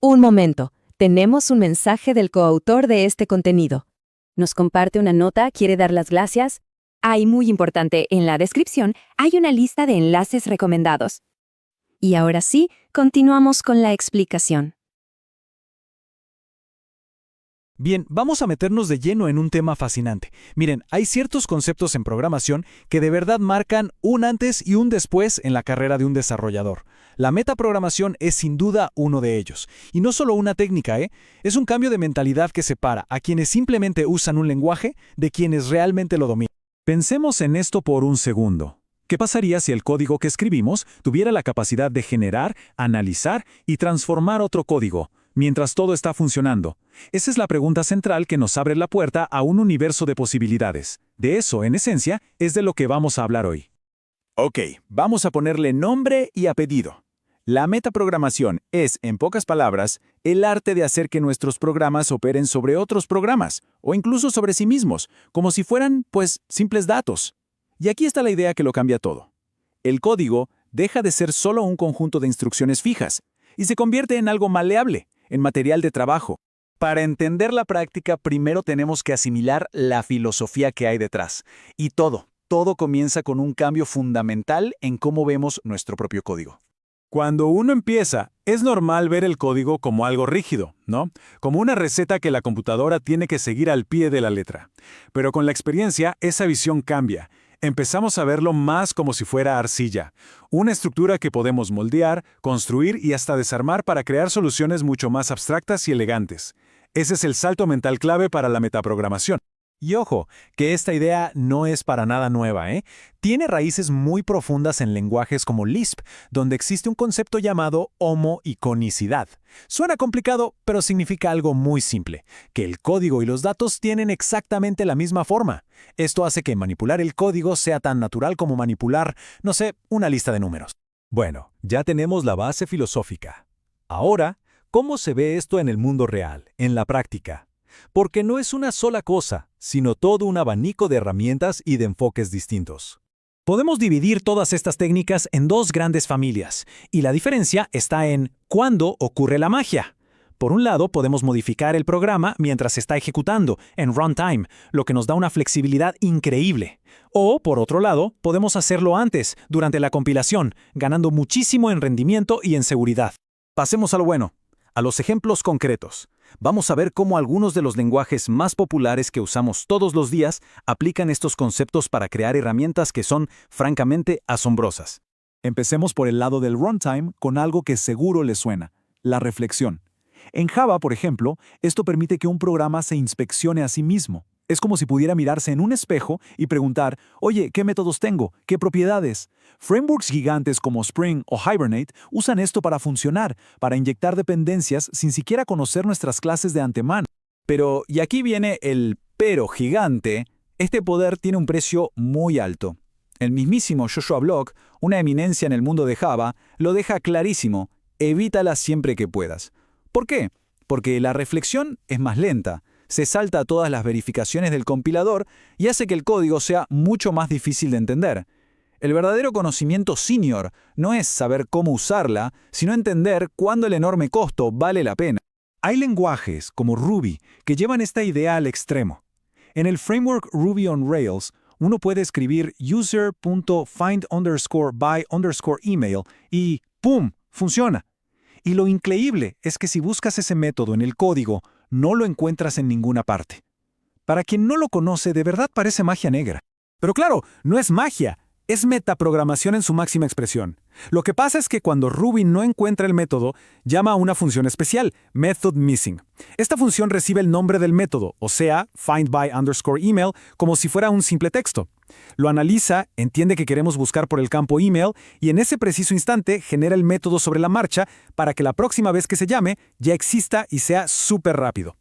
Un momento, tenemos un mensaje del coautor de este contenido. Nos comparte una nota, quiere dar las gracias. Hay muy importante, en la descripción hay una lista de enlaces recomendados. Y ahora sí, continuamos con la explicación. Bien, vamos a meternos de lleno en un tema fascinante. Miren, hay ciertos conceptos en programación que de verdad marcan un antes y un después en la carrera de un desarrollador. La metaprogramación es sin duda uno de ellos. Y no solo una técnica, es un cambio de mentalidad que separa a quienes simplemente usan un lenguaje de quienes realmente lo dominan. Pensemos en esto por un segundo. ¿Qué pasaría si el código que escribimos tuviera la capacidad de generar, analizar y transformar otro código, mientras todo está funcionando? Esa es la pregunta central que nos abre la puerta a un universo de posibilidades. De eso, en esencia, es de lo que vamos a hablar hoy. Ok, vamos a ponerle nombre y apellido. La metaprogramación es, en pocas palabras, el arte de hacer que nuestros programas operen sobre otros programas, o incluso sobre sí mismos, como si fueran, pues, simples datos. Y aquí está la idea que lo cambia todo. El código deja de ser solo un conjunto de instrucciones fijas, y se convierte en algo maleable, en material de trabajo. Para entender la práctica, primero tenemos que asimilar la filosofía que hay detrás. Y todo comienza con un cambio fundamental en cómo vemos nuestro propio código. Cuando uno empieza, es normal ver el código como algo rígido, ¿no? Como una receta que la computadora tiene que seguir al pie de la letra. Pero con la experiencia, esa visión cambia. Empezamos a verlo más como si fuera arcilla, una estructura que podemos moldear, construir y hasta desarmar para crear soluciones mucho más abstractas y elegantes. Ese es el salto mental clave para la metaprogramación. Y ojo, que esta idea no es para nada nueva, Tiene raíces muy profundas en lenguajes como Lisp, donde existe un concepto llamado homoiconicidad. Suena complicado, pero significa algo muy simple, que el código y los datos tienen exactamente la misma forma. Esto hace que manipular el código sea tan natural como manipular, no sé, una lista de números. Bueno, ya tenemos la base filosófica. Ahora, ¿cómo se ve esto en el mundo real, en la práctica? Porque no es una sola cosa, sino todo un abanico de herramientas y de enfoques distintos. Podemos dividir todas estas técnicas en dos grandes familias, y la diferencia está en cuándo ocurre la magia. Por un lado, podemos modificar el programa mientras se está ejecutando, en runtime, lo que nos da una flexibilidad increíble. O, por otro lado, podemos hacerlo antes, durante la compilación, ganando muchísimo en rendimiento y en seguridad. Pasemos a lo bueno, a los ejemplos concretos. Vamos a ver cómo algunos de los lenguajes más populares que usamos todos los días aplican estos conceptos para crear herramientas que son, francamente, asombrosas. Empecemos por el lado del runtime con algo que seguro les suena, la reflexión. En Java, por ejemplo, esto permite que un programa se inspeccione a sí mismo. Es como si pudiera mirarse en un espejo y preguntar, oye, ¿qué métodos tengo? ¿Qué propiedades? Frameworks gigantes como Spring o Hibernate usan esto para funcionar, para inyectar dependencias sin siquiera conocer nuestras clases de antemano. Pero, y aquí viene el pero gigante, este poder tiene un precio muy alto. El mismísimo Joshua Block, una eminencia en el mundo de Java, lo deja clarísimo, evítala siempre que puedas. ¿Por qué? Porque la reflexión es más lenta. Se salta todas las verificaciones del compilador y hace que el código sea mucho más difícil de entender. El verdadero conocimiento senior no es saber cómo usarla, sino entender cuándo el enorme costo vale la pena. Hay lenguajes, como Ruby, que llevan esta idea al extremo. En el framework Ruby on Rails, uno puede escribir user.find_by_email y ¡pum!, funciona. Y lo increíble es que si buscas ese método en el código, no lo encuentras en ninguna parte. Para quien no lo conoce, de verdad parece magia negra. Pero claro, no es magia, es metaprogramación en su máxima expresión. Lo que pasa es que cuando Ruby no encuentra el método, llama a una función especial, method missing. Esta función recibe el nombre del método, o sea, findBy_email, como si fuera un simple texto. Lo analiza, entiende que queremos buscar por el campo email y en ese preciso instante genera el método sobre la marcha para que la próxima vez que se llame ya exista y sea súper rápido.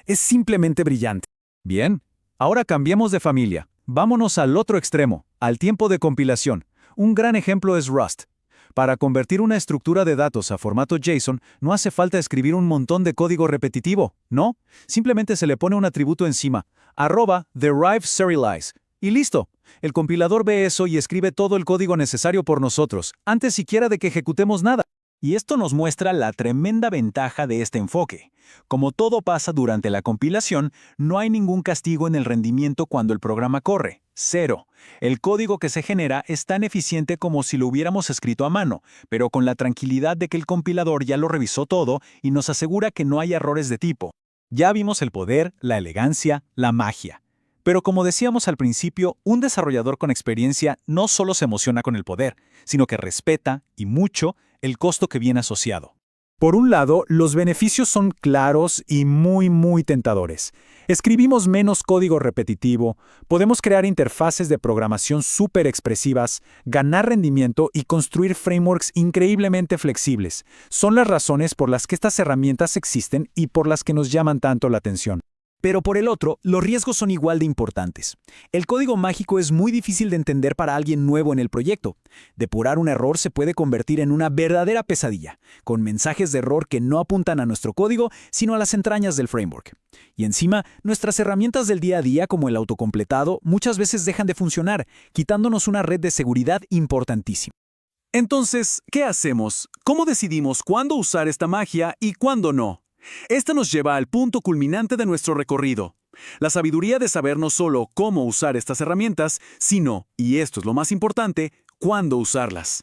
Es simplemente brillante. Bien, ahora cambiemos de familia. Vámonos al otro extremo, al tiempo de compilación. Un gran ejemplo es Rust. Para convertir una estructura de datos a formato JSON, no hace falta escribir un montón de código repetitivo, ¿no? Simplemente se le pone un atributo encima, @derive_serialize, y listo. El compilador ve eso y escribe todo el código necesario por nosotros, antes siquiera de que ejecutemos nada. Y esto nos muestra la tremenda ventaja de este enfoque. Como todo pasa durante la compilación, no hay ningún castigo en el rendimiento cuando el programa corre. Cero. El código que se genera es tan eficiente como si lo hubiéramos escrito a mano, pero con la tranquilidad de que el compilador ya lo revisó todo y nos asegura que no hay errores de tipo. Ya vimos el poder, la elegancia, la magia. Pero como decíamos al principio, un desarrollador con experiencia no solo se emociona con el poder, sino que respeta, y mucho, el costo que viene asociado. Por un lado, los beneficios son claros y muy tentadores. Escribimos menos código repetitivo, podemos crear interfaces de programación súper expresivas, ganar rendimiento y construir frameworks increíblemente flexibles. Son las razones por las que estas herramientas existen y por las que nos llaman tanto la atención. Pero por el otro, los riesgos son igual de importantes. El código mágico es muy difícil de entender para alguien nuevo en el proyecto. Depurar un error se puede convertir en una verdadera pesadilla, con mensajes de error que no apuntan a nuestro código, sino a las entrañas del framework. Y encima, nuestras herramientas del día a día, como el autocompletado, muchas veces dejan de funcionar, quitándonos una red de seguridad importantísima. Entonces, ¿qué hacemos? ¿Cómo decidimos cuándo usar esta magia y cuándo no? Esta nos lleva al punto culminante de nuestro recorrido. La sabiduría de saber no solo cómo usar estas herramientas, sino, y esto es lo más importante, cuándo usarlas.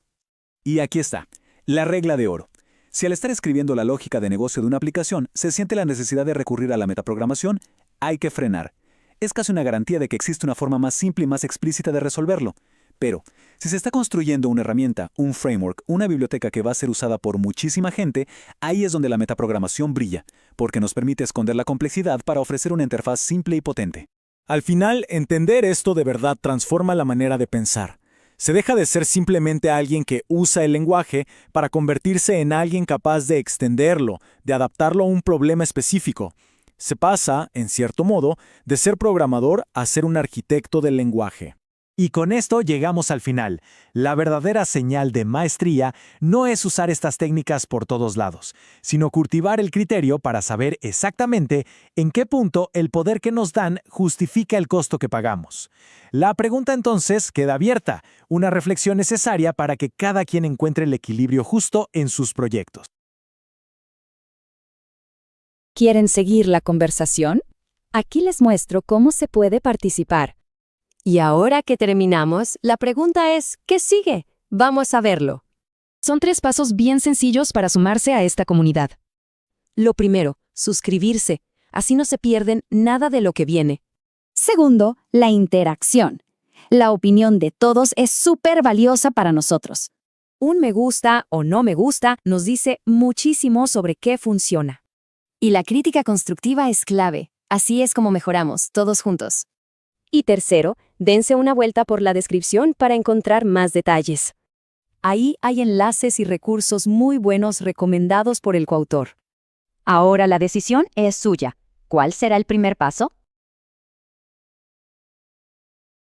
Y aquí está, la regla de oro. Si al estar escribiendo la lógica de negocio de una aplicación se siente la necesidad de recurrir a la metaprogramación, hay que frenar. Es casi una garantía de que existe una forma más simple y más explícita de resolverlo. Pero, si se está construyendo una herramienta, un framework, una biblioteca que va a ser usada por muchísima gente, ahí es donde la metaprogramación brilla, porque nos permite esconder la complejidad para ofrecer una interfaz simple y potente. Al final, entender esto de verdad transforma la manera de pensar. Se deja de ser simplemente alguien que usa el lenguaje para convertirse en alguien capaz de extenderlo, de adaptarlo a un problema específico. Se pasa, en cierto modo, de ser programador a ser un arquitecto del lenguaje. Y con esto llegamos al final. La verdadera señal de maestría no es usar estas técnicas por todos lados, sino cultivar el criterio para saber exactamente en qué punto el poder que nos dan justifica el costo que pagamos. La pregunta entonces queda abierta, una reflexión necesaria para que cada quien encuentre el equilibrio justo en sus proyectos. ¿Quieren seguir la conversación? Aquí les muestro cómo se puede participar. Y ahora que terminamos, la pregunta es, ¿qué sigue? Vamos a verlo. Son 3 pasos bien sencillos para sumarse a esta comunidad. Lo primero, suscribirse. Así no se pierden nada de lo que viene. Segundo, la interacción. La opinión de todos es súper valiosa para nosotros. Un me gusta o no me gusta nos dice muchísimo sobre qué funciona. Y la crítica constructiva es clave. Así es como mejoramos, todos juntos. Y tercero, dense una vuelta por la descripción para encontrar más detalles. Ahí hay enlaces y recursos muy buenos recomendados por el coautor. Ahora la decisión es suya. ¿Cuál será el primer paso?